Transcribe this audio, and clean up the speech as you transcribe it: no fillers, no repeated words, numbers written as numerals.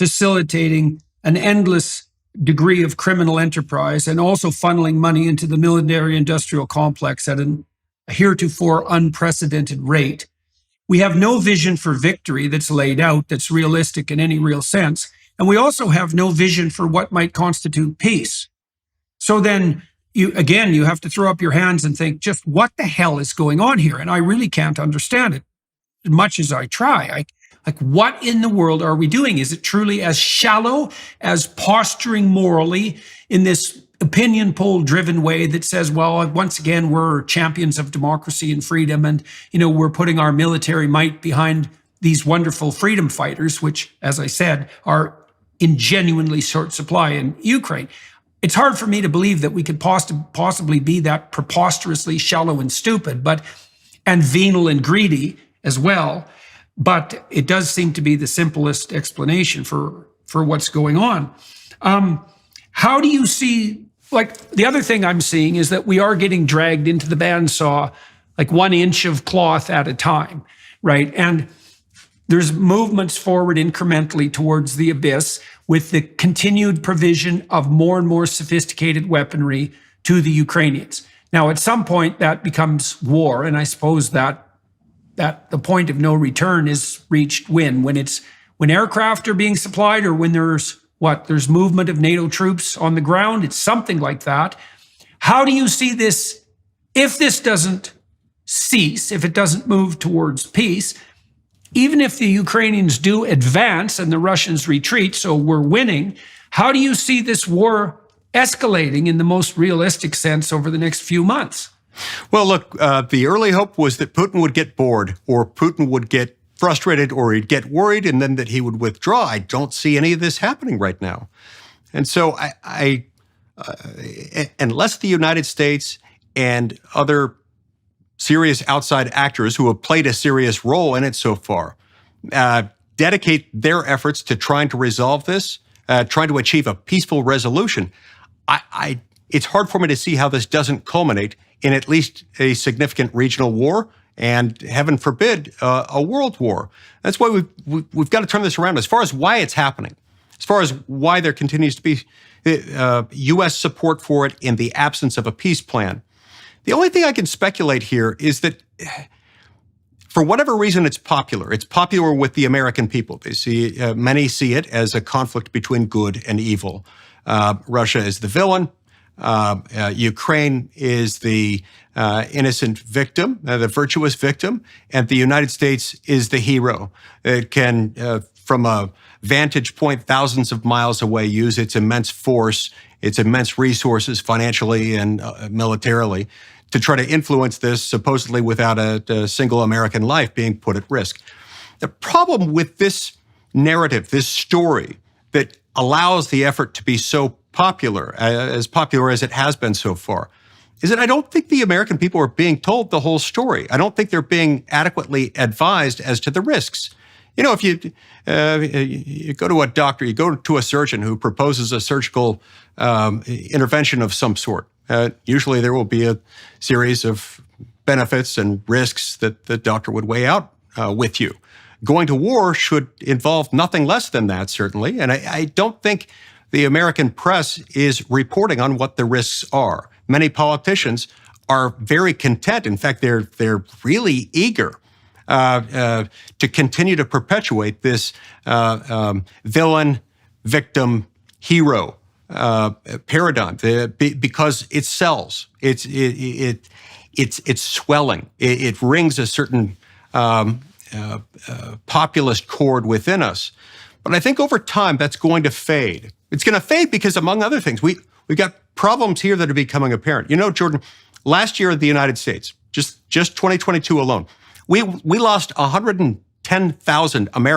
facilitating an endless degree of criminal enterprise and also funneling money into the military-industrial complex at a heretofore unprecedented rate. We have no vision for victory that's laid out, that's realistic in any real sense. And we also have no vision for what might constitute peace. So then, you have to throw up your hands and think, just what the hell is going on here? And I really can't understand it as much as I try. Like, what in the world are we doing? Is it truly as shallow as posturing morally in this opinion poll driven way that says, well, once again, we're champions of democracy and freedom. And, we're putting our military might behind these wonderful freedom fighters, which, as I said, are in genuinely short supply in Ukraine. It's hard for me to believe that we could possibly be that preposterously shallow and stupid, and venal and greedy as well. But it does seem to be the simplest explanation for what's going on. How do you see, the other thing I'm seeing is that we are getting dragged into the bandsaw, 1 inch of cloth at a time, right? And there's movements forward incrementally towards the abyss with the continued provision of more and more sophisticated weaponry to the Ukrainians. Now, at some point, that becomes war, and I suppose that the point of no return is reached when aircraft are being supplied, or when there's movement of NATO troops on the ground. It's something like that. How do you see this, if this doesn't cease, if it doesn't move towards peace? Even if the Ukrainians do advance and the Russians retreat, so we're winning, how do you see this war escalating in the most realistic sense over the next few months? Well, look, the early hope was that Putin would get bored, or Putin would get frustrated, or he'd get worried, and then that he would withdraw. I don't see any of this happening right now. And so unless the United States and other serious outside actors who have played a serious role in it so far dedicate their efforts to trying to resolve this, trying to achieve a peaceful resolution, it's hard for me to see how this doesn't culminate in at least a significant regional war, and heaven forbid, a world war. That's why we've got to turn this around. As far as why it's happening, as far as why there continues to be U.S. support for it in the absence of a peace plan, the only thing I can speculate here is that for whatever reason, it's popular. It's popular with the American people. They see, many see it as a conflict between good and evil. Russia is the villain. Ukraine is the innocent victim, the virtuous victim, and the United States is the hero. It can, from a vantage point thousands of miles away, use its immense force, its immense resources financially and militarily to try to influence this, supposedly without a single American life being put at risk. The problem with this narrative, this story that allows the effort to be so popular as it has been so far, is that I don't think the American people are being told the whole story. I don't think they're being adequately advised as to the risks. If you go to a doctor, you go to a surgeon who proposes a surgical intervention of some sort, usually there will be a series of benefits and risks that the doctor would weigh out with you. Going to war should involve nothing less than that, certainly. And I don't think the American press is reporting on what the risks are. Many politicians are very content. In fact, they're really eager to continue to perpetuate this villain, victim, hero paradigm because it sells. It's swelling. It rings a certain populist chord within us. But I think over time that's going to fade. It's going to fade because, among other things, we've got problems here that are becoming apparent. Jordan, last year in the United States, just 2022 alone, we lost 110,000 Americans